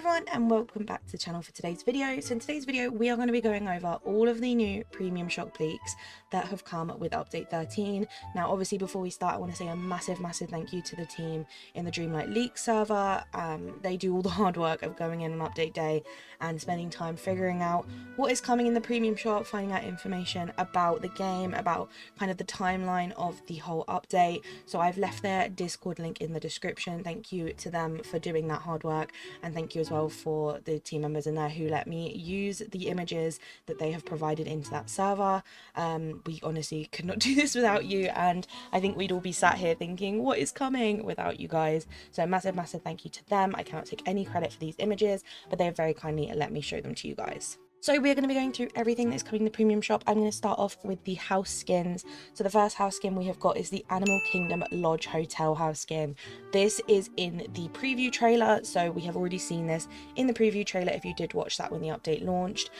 everyone and welcome back to the channel for today's video. So in today's video we are going to be going over all of the new premium shock leaks that have come with update 13. Now obviously before we start I want to say a massive thank you to the team in the Dreamlight leak server. They do all the hard work of going in on update day and spending time figuring out what is coming in the premium shop, finding out information about the game, about kind of the timeline of the whole update. So I've left their Discord link in the description. Thank you to them for doing that hard work, and thank you as well for the team members in there who let me use the images that they have provided into that server. We honestly could not do this without you, and I think we'd all be sat here thinking what is coming without you guys. So a massive thank you to them. I cannot take any credit for these images, but they have very kindly let me show them to you guys. So we're going to be going through everything that's coming in the premium shop. I'm going to start off with the house skins. So the first house skin we have got is the Animal Kingdom Lodge Hotel house skin. This is in the preview trailer, so we have already seen this in the preview trailer if you did watch that when the update launched.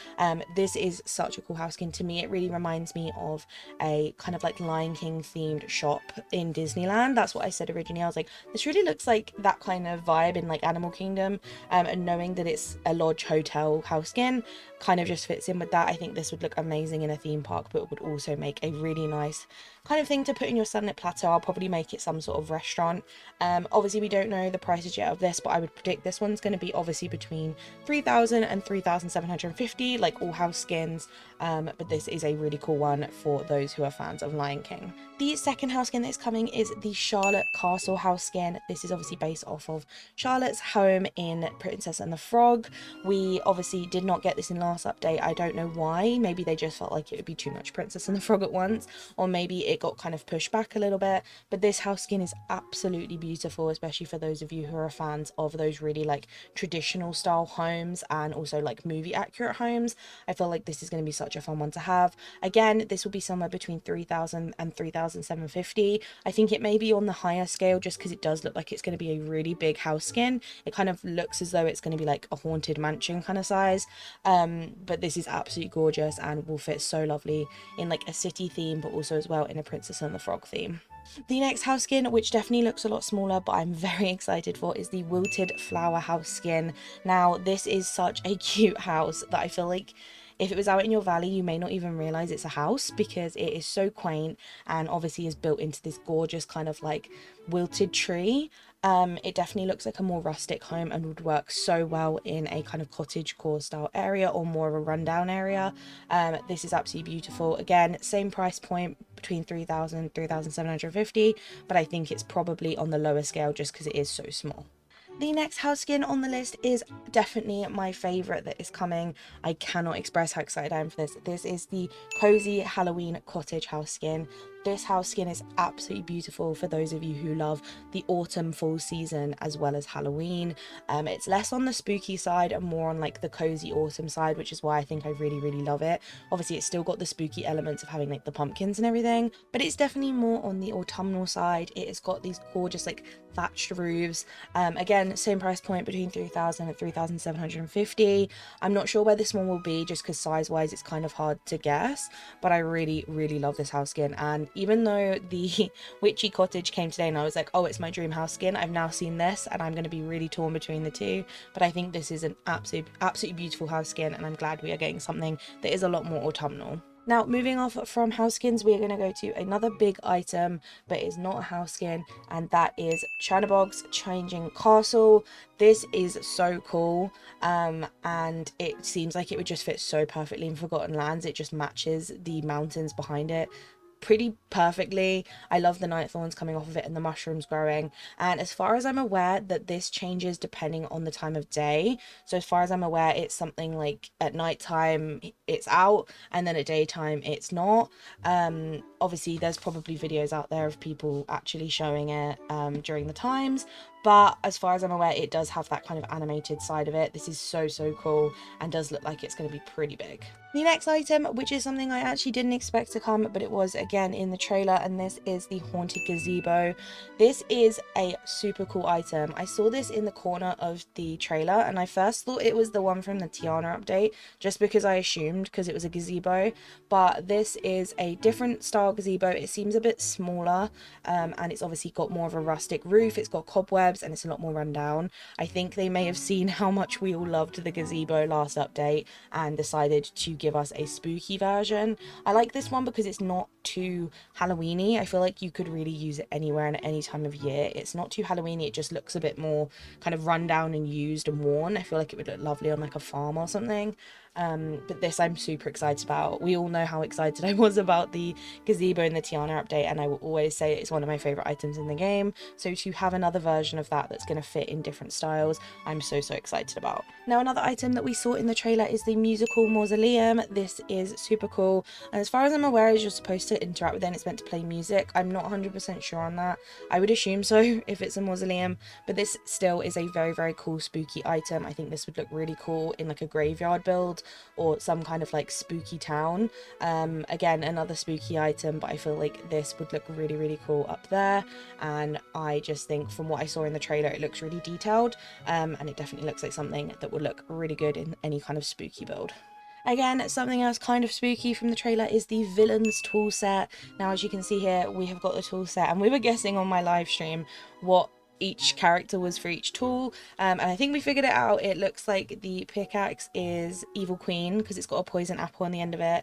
This is such a cool house skin. To me it really reminds me of a kind of like Lion King themed shop in Disneyland. That's what I said originally. I was like, this really looks like that kind of vibe in like Animal Kingdom, and knowing that it's a lodge hotel house skin kind of just fits in with that. I think this would look amazing in a theme park, but it would also make a really nice kind of thing to put in your sunlit plateau. I'll probably make it some sort of restaurant. Obviously we don't know the prices yet of this, but I would predict this one's going to be obviously between 3,000 and 3,750, like all house skins, but this is a really cool one for those who are fans of Lion King. The second house skin that's coming is the Charlotte Castle house skin. This is obviously based off of Charlotte's home in Princess and the Frog. We obviously did not get this in last update. I don't know why. Maybe they just felt like it would be too much Princess and the Frog at once, or maybe it got kind of pushed back a little bit. But this house skin is absolutely beautiful, especially for those of you who are fans of those really like traditional style homes and also like movie accurate homes. I feel like this is going to be such a fun one to have. Again, this will be somewhere between 3,000 and 3,750. I think it may be on the higher scale just because it does look like it's going to be a really big house skin. It kind of looks as though it's going to be like a haunted mansion kind of size. But this is absolutely gorgeous and will fit so lovely in like a city theme, but also as well in a Princess and the Frog theme. The next house skin, which definitely looks a lot smaller but I'm very excited for, is the Wilted Flower house skin. Now this is such a cute house that I feel like if it was out in your valley you may not even realize it's a house, because it is so quaint and obviously is built into this gorgeous kind of like wilted tree. It definitely looks like a more rustic home and would work so well in a kind of cottagecore style area or more of a rundown area. This is absolutely beautiful. Again, same price point between 3,000 and 3,750, but I think it's probably on the lower scale just because it is so small. The next house skin on the list is definitely my favourite that is coming. I cannot express how excited I am for this. This is the Cozy Halloween Cottage house skin. This house skin is absolutely beautiful for those of you who love the autumn fall season as well as Halloween. It's less on the spooky side and more on like the cozy autumn side, which is why I think I really love it. Obviously it's still got the spooky elements of having like the pumpkins and everything, but it's definitely more on the autumnal side. It has got these gorgeous like thatched roofs. Again, same price point between 3,000 and 3,750. I'm not sure where this one will be just because size wise it's kind of hard to guess, but I really love this house skin. And even though the Witchy Cottage came today and I was like, oh, it's my dream house skin, I've now seen this and I'm going to be really torn between the two. But I think this is an absolutely beautiful house skin, and I'm glad we are getting something that is a lot more autumnal. Now, moving off from house skins, we're going to go to another big item, but it's not a house skin, and that is Chernobog's Changing Castle. This is so cool, and it seems like it would just fit so perfectly in Forgotten Lands. It just matches the mountains behind it pretty perfectly. I love the night thorns coming off of it and the mushrooms growing, and as far as I'm aware that this changes depending on the time of day. So as far as I'm aware it's something like at nighttime it's out and then at daytime it's not. Obviously there's probably videos out there of people actually showing it during the times, but as far as I'm aware it does have that kind of animated side of it. This is so cool and does look like it's going to be pretty big. The next item, which is something I actually didn't expect to come, but it was again in the trailer, and this is the Haunted Gazebo. This is a super cool item. I saw this in the corner of the trailer and I first thought it was the one from the Tiana update just because I assumed because it was a gazebo, but this is a different style gazebo. It seems a bit smaller, and it's obviously got more of a rustic roof. It's got cobwebs vibes and it's a lot more rundown. I think they may have seen how much we all loved the Gazebo last update and decided to give us a spooky version. I like this one because it's not too Halloweeny. I feel like you could really use it anywhere and at any time of year. It's not too Halloweeny, it just looks a bit more kind of run down and used and worn. I feel like it would look lovely on like a farm or something. But this I'm super excited about. We all know how excited I was about the Gazebo and the Tiana update, and I will always say it's one of my favorite items in the game. So to have another version of that that's going to fit in different styles, I'm so excited about. Now, another item that we saw in the trailer is the musical mausoleum. This is super cool, and as far as I'm aware, you're supposed to interact with it and it's meant to play music. I'm not 100% sure on that. I would assume so if it's a mausoleum, but this still is a very cool spooky item. I think this would look really cool in like a graveyard build or some kind of like spooky town. Again, another spooky item, but I feel like this would look really cool up there, and I just think from what I saw in the trailer it looks really detailed, and it definitely looks like something that would look really good in any kind of spooky build. Again, something else kind of spooky from the trailer is the villains tool set. Now, as you can see here, we have got the tool set, and we were guessing on my live stream what each character was for each tool, and I think we figured it out. It looks like the pickaxe is Evil Queen because it's got a poison apple on the end of it.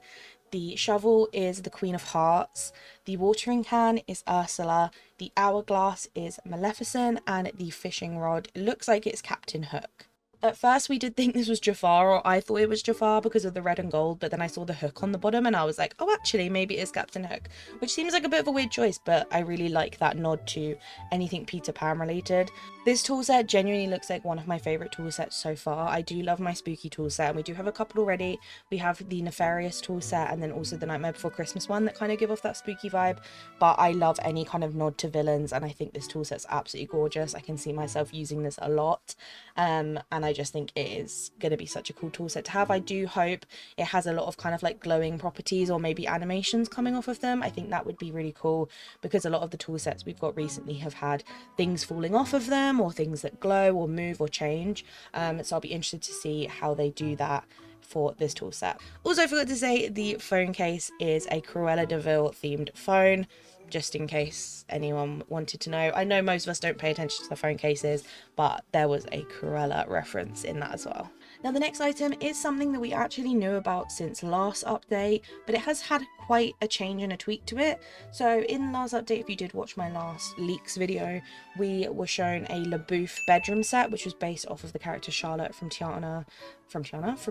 The shovel is the Queen of Hearts. The watering can is Ursula. The hourglass is Maleficent, and the fishing rod looks like it's Captain Hook. At first we did think this was Jafar, or I thought it was Jafar because of the red and gold, but then I saw the hook on the bottom and I was like, oh, actually maybe it is Captain Hook, which seems like a bit of a weird choice, but I really like that nod to anything Peter Pan related. This tool set genuinely looks like one of my favourite tool sets so far. I do love my spooky tool set, and we do have a couple already. We have the Nefarious tool set and then also the Nightmare Before Christmas one that kind of give off that spooky vibe, but I love any kind of nod to villains, and I think this tool set's absolutely gorgeous. I can see myself using this a lot, and I just think it is going to be such a cool tool set to have. I do hope it has a lot of kind of like glowing properties or maybe animations coming off of them. I think that would be really cool because a lot of the tool sets we've got recently have had things falling off of them or things that glow or move or change, so I'll be interested to see how they do that for this tool set. Also, I forgot to say the phone case is a Cruella de Vil themed phone, just in case anyone wanted to know. I know most of us don't pay attention to the phone cases, but there was a Cruella reference in that as well. Now, the next item is something that we actually knew about since last update, but it has had quite a change and a tweak to it. So in the last update, if you did watch my last leaks video, we were shown a Laof Bedroom Set, which was based off of the character Charlotte from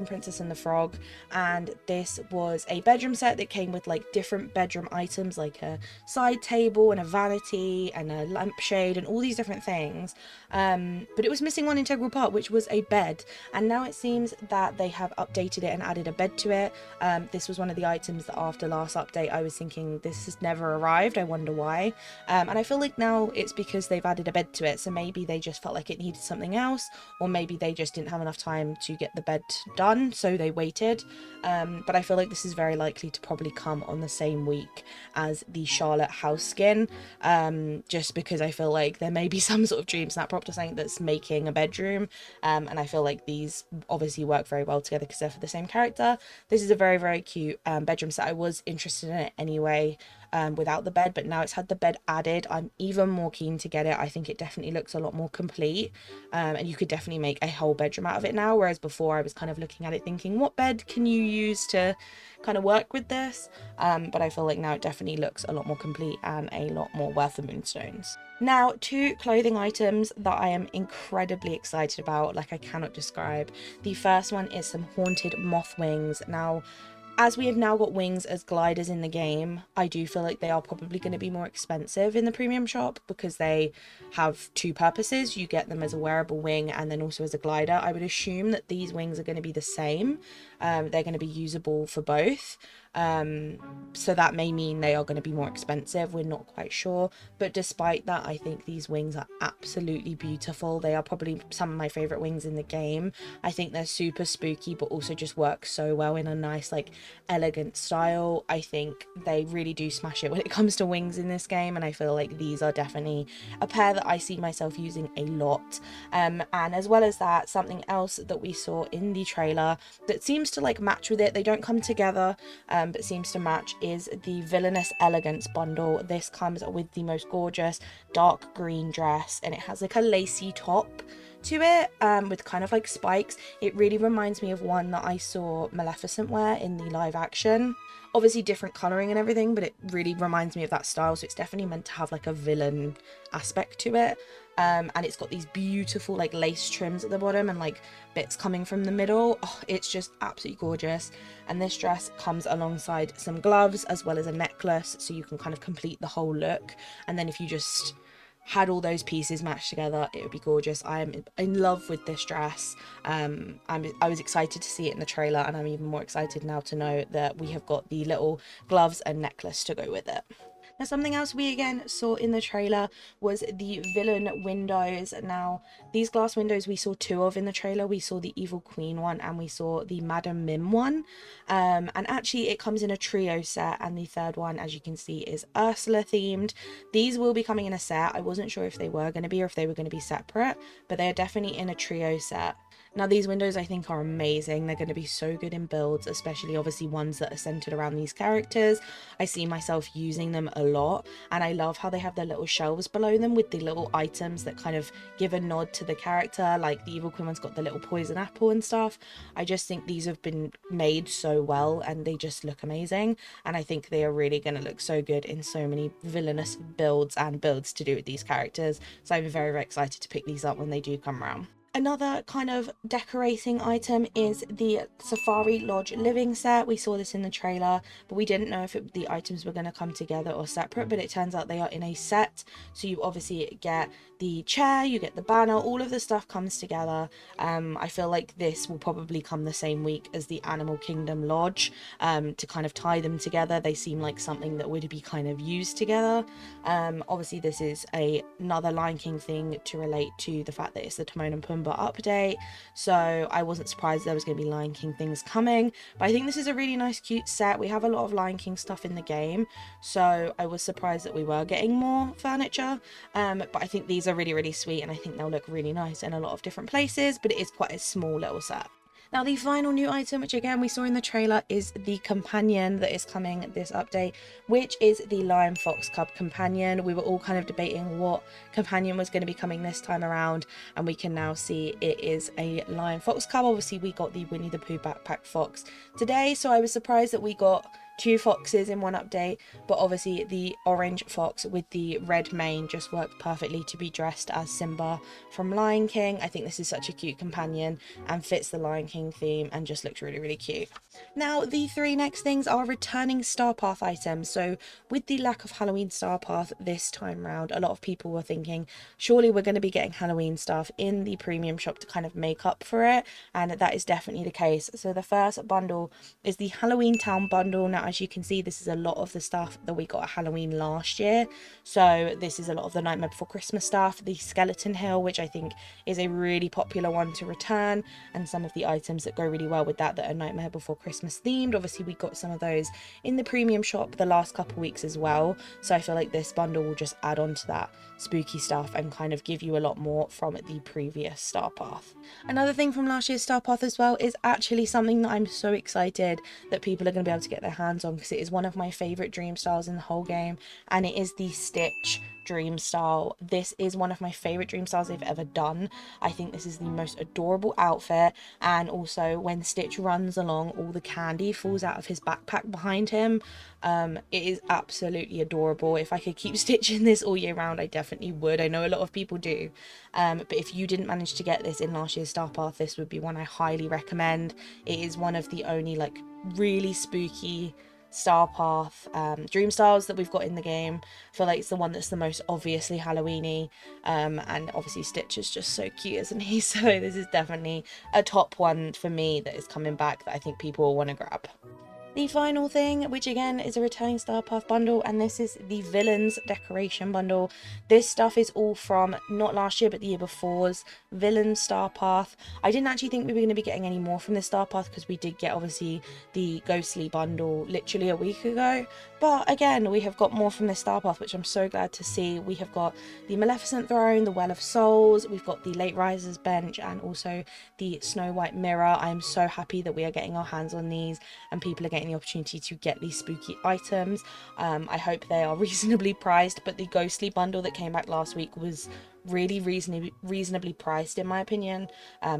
Princess and the Frog, and this was a bedroom set that came with like different bedroom items like a side table and a vanity and a lampshade and all these different things, but it was missing one integral part, which was a bed, and now it seems that they have updated it and added a bed to it. This was one of the items that after last update I was thinking this has never arrived, I wonder why, and I feel like now it's because they've added a bed to it, so maybe they just felt like it needed something else, or maybe they just didn't have enough time to get the bed done, so they waited, but I feel like this is very likely to probably come on the same week as the Charlotte house skin, just because I feel like there may be some sort of dream snap prop to something that's making a bedroom, and I feel like these obviously work very well together because they're for the same character. This is a very cute bedroom set. I was interested in it anyway, without the bed, but now it's had the bed added. I'm even more keen to get it. I think it definitely looks a lot more complete, and you could definitely make a whole bedroom out of it now, whereas before I was kind of looking at it thinking what bed can you use to kind of work with this, but I feel like now it definitely looks a lot more complete and a lot more worth the moonstones. Now, two clothing items that I am incredibly excited about, like I cannot describe. The first one is some haunted moth wings. Now, as we have now got wings as gliders in the game, I do feel like they are probably going to be more expensive in the premium shop because they have two purposes. You get them as a wearable wing and then also as a glider. I would assume that these wings are going to be the same. They're going to be usable for both. So that may mean they are going to be more expensive. We're not quite sure, but despite that, I think these wings are absolutely beautiful. They are probably some of my favorite wings in the game. I think they're super spooky, but also just work so well in a nice, like, elegant style. I think they really do smash it when it comes to wings in this game, and I feel like these are definitely a pair that I see myself using a lot. And as well as that, something else that we saw in the trailer that seems to like match with it, they don't come together, but seems to match, is the Villainous Elegance bundle. This comes with the most gorgeous dark green dress, and it has like a lacy top to it, with kind of like spikes. It really reminds me of one that I saw Maleficent wear in the live action. Obviously different colouring and everything, but it really reminds me of that style, so it's definitely meant to have like a villain aspect to it. And it's got these beautiful like lace trims at the bottom and like bits coming from the middle. Oh, it's just absolutely gorgeous. And this dress comes alongside some gloves as well as a necklace, so you can kind of complete the whole look. And then if you just had all those pieces matched together, it would be gorgeous. I am in love with this dress. I was excited to see it in the trailer, and I'm even more excited now to know that we have got the little gloves and necklace to go with it. Now, something else we again saw in the trailer was the villain windows. Now, these glass windows we saw two of in the trailer. We saw the Evil Queen one and we saw the Madam Mim one. And actually it comes in a trio set, and the third one, as you can see, is Ursula themed. These will be coming in a set. I wasn't sure if they were going to be or if they were going to be separate, but they are definitely in a trio set. Now, these windows I think are amazing. They're going to be so good in builds, especially obviously ones that are centered around these characters. I see myself using them a lot, and I love how they have their little shelves below them with the little items that kind of give a nod to the character. Like the Evil Queen one's got the little poison apple and stuff. I just think these have been made so well and they just look amazing, and I think they are really going to look so good in so many villainous builds and builds to do with these characters. So I'm very, very excited to pick these up when they do come around. Another kind of decorating item is the Safari Lodge living set. We saw this in the trailer, but we didn't know if the items were going to come together or separate, but it turns out they are in a set. So you obviously get the chair, you get the banner, all of the stuff comes together. I feel like this will probably come the same week as the Animal Kingdom Lodge, to kind of tie them together. They seem like something that would be kind of used together. Obviously this is another Lion King thing to relate to the fact that it's the Timon and Pumbaa update, so I wasn't surprised there was going to be Lion King things coming. But I think this is a really nice cute set. We have a lot of Lion King stuff in the game, so I was surprised that we were getting more furniture, but I think these are really, really sweet, and I think they'll look really nice in a lot of different places, but it is quite a small little set. Now, the final new item, which again we saw in the trailer, is the companion that is coming this update, which is the Lion Fox Cub companion. We were all kind of debating what companion was going to be coming this time around, and we can now see it is a Lion Fox Cub. Obviously, we got the Winnie the Pooh backpack fox today, so I was surprised that we got two foxes in one update, but obviously the orange fox with the red mane just worked perfectly to be dressed as Simba from Lion King. I think this is such a cute companion and fits the Lion King theme and just looks really, really cute. Now, the three next things are returning Star Path items. So with the lack of Halloween Star Path this time round, a lot of people were thinking surely we're going to be getting Halloween stuff in the premium shop to kind of make up for it, and that is definitely the case. So the first bundle is the Halloween Town bundle. Now, as you can see, this is a lot of the stuff that we got at Halloween last year. So this is a lot of the Nightmare Before Christmas stuff, the Skeleton Hill, which I think is a really popular one to return, and some of the items that go really well with that are Nightmare Before Christmas themed. Obviously, we got some of those in the premium shop the last couple weeks as well. So I feel like this bundle will just add on to that spooky stuff and kind of give you a lot more from the previous Star Path. Another thing from last year's Star Path as well is actually something that I'm so excited that people are going to be able to get their hands on, because it is one of my favorite dream styles in the whole game, and it is the Stitch dream style. This is one of my favorite dream styles they've ever done. I think this is the most adorable outfit, and also when Stitch runs along, all the candy falls out of his backpack behind him. It is absolutely adorable. If I could keep Stitch in this all year round, I definitely would. I know a lot of people do, but if you didn't manage to get this in last year's Star Path, this would be one I highly recommend. It is one of the only like really spooky Star Path dream styles that we've got in the game. I feel like it's the one that's the most obviously Halloweeny, and obviously Stitch is just so cute, isn't he? So this is definitely a top one for me that is coming back that I think people will want to grab. The final thing, which again is a returning Star Path bundle, and this is the Villains Decoration bundle. This stuff is all from not last year but the year before's Villains Star Path. I didn't actually think we were going to be getting any more from this Star Path because we did get obviously the Ghostly bundle literally a week ago, but again we have got more from this Star Path, which I'm so glad to see. We have got the Maleficent Throne, the Well of Souls, we've got the Late Risers bench, and also the Snow White Mirror. I am so happy that we are getting our hands on these and people are getting the opportunity to get these spooky items. I hope they are reasonably priced, but the Ghostly bundle that came back last week was really reasonably priced in my opinion,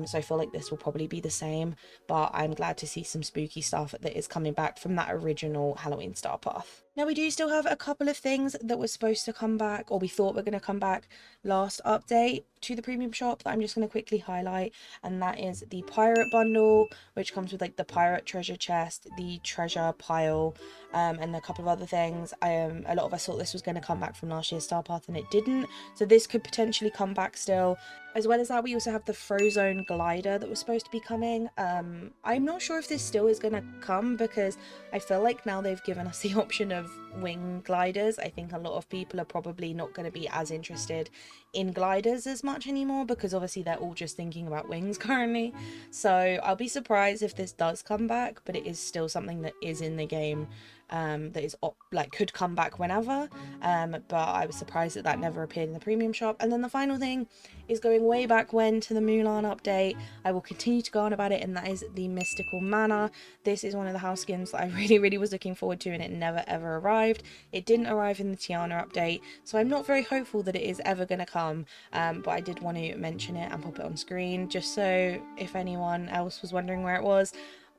so I feel like this will probably be the same, but I'm glad to see some spooky stuff that is coming back from that original Halloween Star Path. Now we do still have a couple of things that were supposed to come back, or we thought were going to come back last update to the premium shop, that I'm just going to quickly highlight, and that is the pirate bundle, which comes with like the pirate treasure chest, the treasure pile, and a couple of other things. A lot of us thought this was going to come back from last year's Star Path and it didn't, so this could potentially come back still. As well as that, we also have the Frozone glider that was supposed to be coming. I'm not sure if this still is going to come, because I feel like now they've given us the option of wing gliders. I think a lot of people are probably not going to be as interested in gliders as much anymore, because obviously they're all just thinking about wings currently. So I'll be surprised if this does come back, but it is still something that is in the game, that is like could come back whenever, but I was surprised that that never appeared in the premium shop. And then the final thing is going way back when to the Mulan update. I will continue to go on about it, and that is the Mystical Manor. This is one of the house skins that I really was looking forward to, and it never ever arrived. It didn't arrive in the Tiana update, so I'm not very hopeful that it is ever going to come, but I did want to mention it and pop it on screen just so if anyone else was wondering where it was.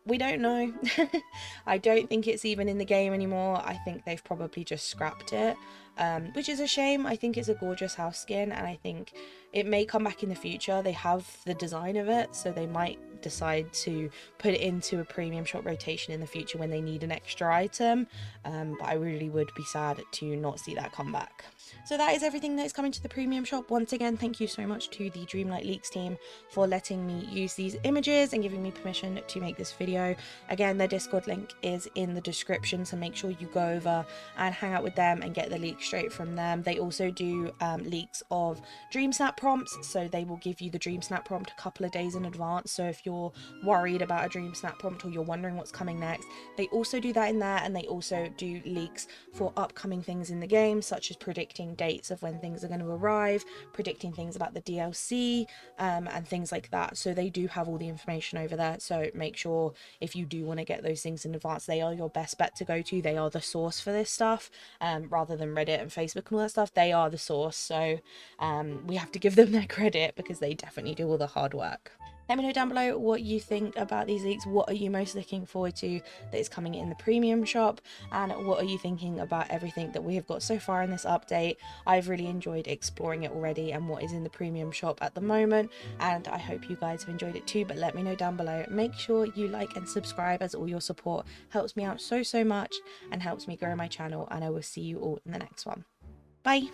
We don't know. I don't think it's even in the game anymore. I think they've probably just scrapped it, which is a shame. I think it's a gorgeous house skin, and I think it may come back in the future. They have the design of it, so they might decide to put it into a premium shop rotation in the future when they need an extra item, but I really would be sad to not see that come back. So that is everything that is coming to the premium shop. Once again, thank you so much to the Dreamlight Leaks team for letting me use these images and giving me permission to make this video. Again, their Discord link is in the description, so make sure you go over and hang out with them and get the leaks straight from them. They also do leaks of Dream Snap prompts, so they will give you the Dream Snap prompt a couple of days in advance. So if you're worried about a Dream Snap prompt or you're wondering what's coming next, they also do that in there. And they also do leaks for upcoming things in the game, such as predicting dates of when things are going to arrive, predicting things about the DLC, and things like that. So they do have all the information over there, so make sure if you do want to get those things in advance, they are your best bet to go to. They are the source for this stuff, rather than Reddit and Facebook and all that stuff. They are the source, so we have to give them their credit because they definitely do all the hard work. Let me know down below what you think about these leaks. What are you most looking forward to that is coming in the premium shop, and what are you thinking about everything that we have got so far in this update? I've really enjoyed exploring it already and what is in the premium shop at the moment, and I hope you guys have enjoyed it too. But let me know down below. Make sure you like and subscribe, as all your support helps me out so much and helps me grow my channel, and I will see you all in the next one. Bye.